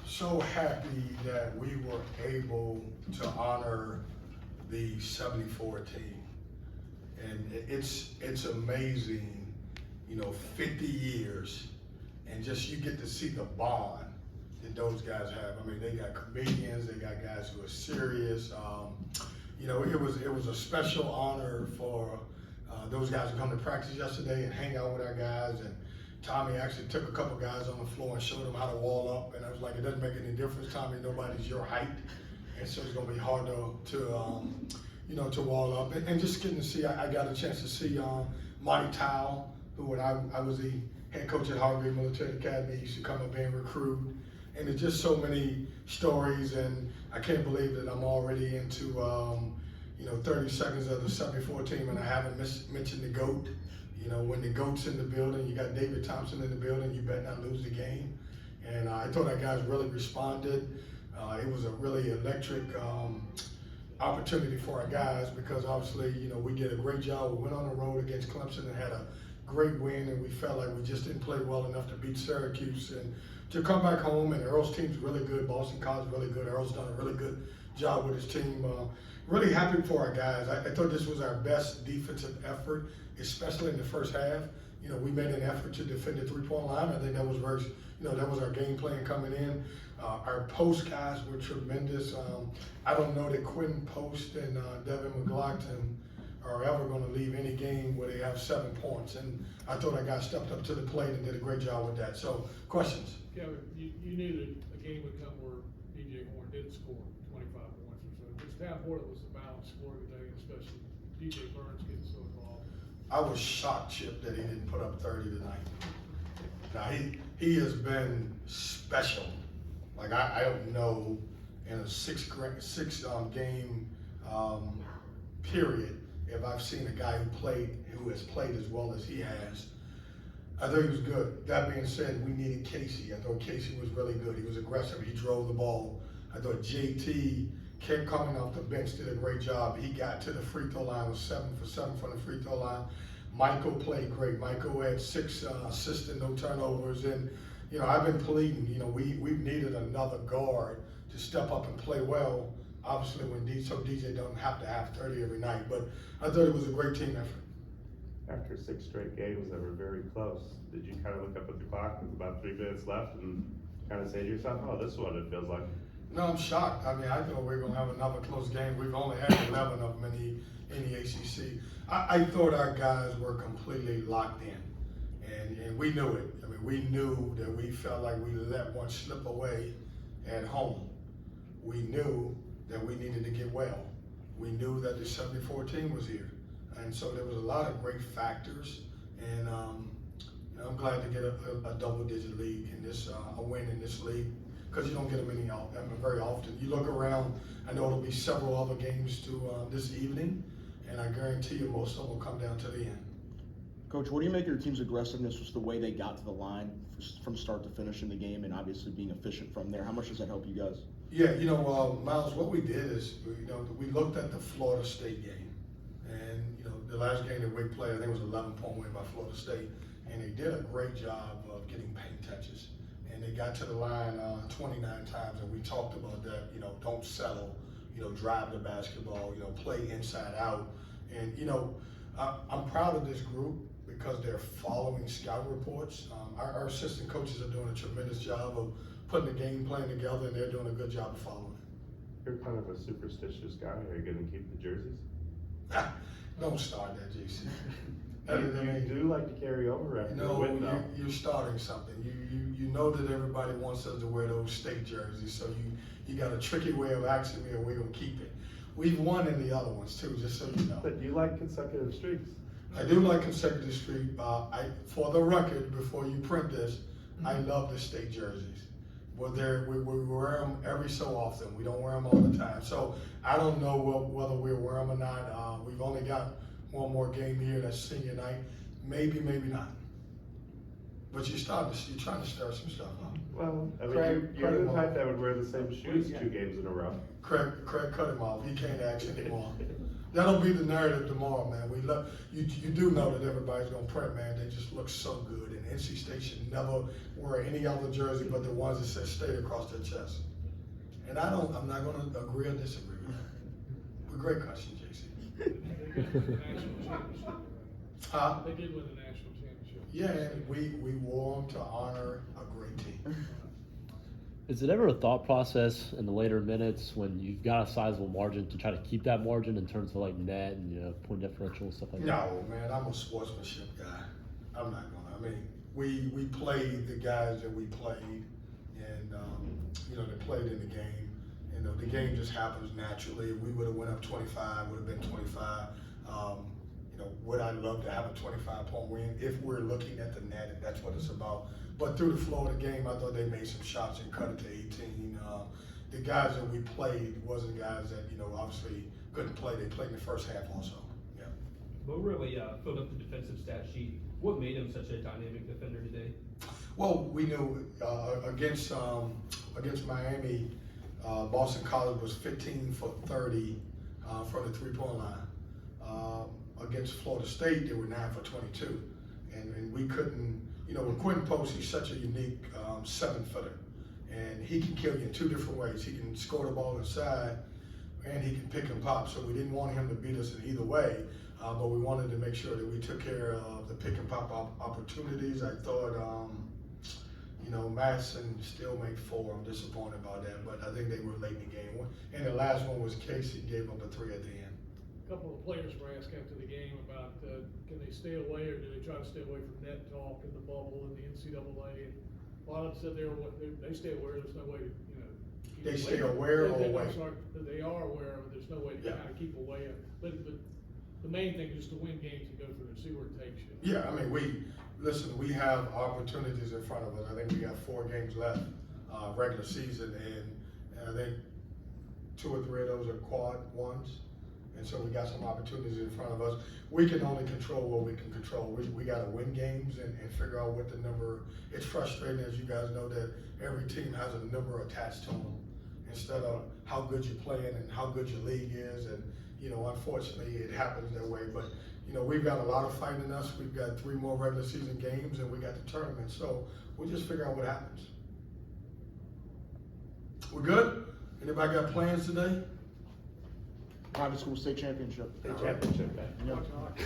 So happy that we were able to honor the 74 team. And it's amazing, 50 years, and just you get to see the bond that those guys have. I mean, they got comedians, they got guys who are serious. It was a special honor for those guys to come to practice yesterday and hang out with our guys. And Tommy actually took a couple guys on the floor and showed them how to wall up. And I was like, it doesn't make any difference, Tommy. Nobody's your height, and so it's gonna be hard to wall up. And just getting to see, I got a chance to see Monty Towle, who when I was the head coach at Harvey Military Academy, he used to come up and recruit. And it's just so many stories, and I can't believe that I'm already into 30 seconds of the 74 team, and I haven't mentioned the GOAT. When the GOAT's in the building, you got David Thompson in the building, you better not lose the game. And I thought our guys really responded. It was a really electric opportunity for our guys because obviously, we did a great job. We went on the road against Clemson and had a great win, and we felt like we just didn't play well enough to beat Syracuse. And to come back home, and Earl's team's really good, Boston College really good. Earl's done a really good job with his team. Really happy for our guys. I thought this was our best defensive effort, especially in the first half. We made an effort to defend the three-point line. I think that was that was our game plan coming in. Our post guys were tremendous. I don't know that Quentin Post and Devin McLaughlin are ever going to leave any game where they have 7 points. And I thought our guys stepped up to the plate and did a great job with that. So, questions? Kevin, you knew that a game would come where DJ Horn didn't score 25 points or so. Just how important was the balance scoring today, especially DJ Burns getting so involved? I was shocked, Chip, that he didn't put up 30 tonight. Now, he has been special. Like, I don't know in a six game period if I've seen a guy who has played as well as he has. I thought he was good. That being said, we needed Casey. I thought Casey was really good. He was aggressive. He drove the ball. I thought JT kept coming off the bench, did a great job. He got to the free throw line, was 7 for 7 from the free throw line. Michael played great. Michael had 6 assists and no turnovers. And, I've been pleading, we've needed another guard to step up and play well. Obviously, when DJ don't have to have 30 every night. But I thought it was a great team effort. After 6 straight games that were very close, did you kind of look up at the clock with about 3 minutes left and kind of say to yourself, oh, this is what it feels like? No, I'm shocked. I mean, I thought we were going to have another close game. We've only had 11 of them in the ACC. I thought our guys were completely locked in, and we knew it. I mean, we knew that we felt like we let one slip away at home. We knew that we needed to get well. We knew that the 74 team was here. And so there was a lot of great factors, and I'm glad to get a double-digit league in this, a win in this league, because you don't get them very often. You look around, I know there'll be several other games this evening, and I guarantee you most of them will come down to the end. Coach, what do you make of your team's aggressiveness, just the way they got to the line from start to finish in the game, and obviously being efficient from there? How much does that help you guys? Yeah, Miles, what we did is, we looked at the Florida State game. And, the last game that we played, I think it was an 11-point win by Florida State. And they did a great job of getting paint touches. And they got to the line 29 times, and we talked about that, don't settle, drive the basketball, play inside out. And, I'm proud of this group because they're following scout reports. Our assistant coaches are doing a tremendous job of putting the game plan together, and they're doing a good job of following it. You're kind of a superstitious guy. Are you going to keep the jerseys? Don't start that, JC. You do like to carry over after a win, though. You're starting something. You know that everybody wants us to wear those state jerseys, so you got a tricky way of asking me, and we're gonna keep it. We've won in the other ones too, just so you know. But you like consecutive streaks. I do like consecutive streak. For the record, before you print this, I love the state jerseys. Well, we wear them every so often. We don't wear them all the time. So I don't know whether we wear them or not. We've only got one more game here. That's senior night. Maybe, maybe not. But you're trying to stir some stuff up. Well, I mean, you're the type that would wear the same shoes 2 games in a row. Craig cut him off. He can't act anymore. That'll be the narrative tomorrow, man. We love you. You do know that everybody's gonna print, man. They just look so good, and NC State should never wear any other jersey but the ones that says State across their chest. And I'm not gonna agree or disagree with that. But great question, JC. They did win the national championship. Huh? They did win the national championship. Yeah, and we wore them to honor a great team. Is it ever a thought process in the later minutes when you've got a sizable margin to try to keep that margin in terms of like net and point differential and stuff like that? No, man, I'm a sportsmanship guy. I'm not gonna. I mean, we played the guys that we played, and they played in the game. The game just happens naturally. If we would have went up 25, would have been 25. Would I love to have a 25-point win? If we're looking at the net, if that's what it's about. But through the flow of the game, I thought they made some shots and cut it to 18. The guys that we played wasn't guys that, obviously couldn't play. They played in the first half also. Yeah. Mo really filled up the defensive stat sheet. What made him such a dynamic defender today? Well, we knew against Miami, Boston College was 15 for 30 from the three-point line. Against Florida State, they were 9 for 22. And we couldn't, with Quentin Post, he's such a unique 7-footer. And he can kill you in two different ways. He can score the ball inside, and he can pick and pop. So we didn't want him to beat us in either way, but we wanted to make sure that we took care of the pick and pop opportunities. I thought, Madison still made 4. I'm disappointed about that, but I think they were late in the game. And the last one was Casey gave up a 3 at the end. A couple of players were asked after the game about can they stay away or do they try to stay away from net talk in the bubble and the NCAA. And a lot of them said they stay aware. There's no way to keep They away stay from it. aware or I'm away? sorry, that they are aware, but there's no way to Yeah. kind of keep away. But the main thing is to win games and go through and see where it takes you. Yeah, I mean, we have opportunities in front of us. I think we got 4 games left, regular season, and I think 2 or 3 of those are quad ones. And so we got some opportunities in front of us. We can only control what we can control. We got to win games and figure out what the number. It's frustrating, as you guys know, that every team has a number attached to them instead of how good you're playing and how good your league is. And, unfortunately, it happens that way. But, we've got a lot of fight in us. We've got 3 more regular season games, and we got the tournament. So we'll just figure out what happens. We're good? Anybody got plans today? Private school state championship. State championship, man. Yeah. Watch hockey.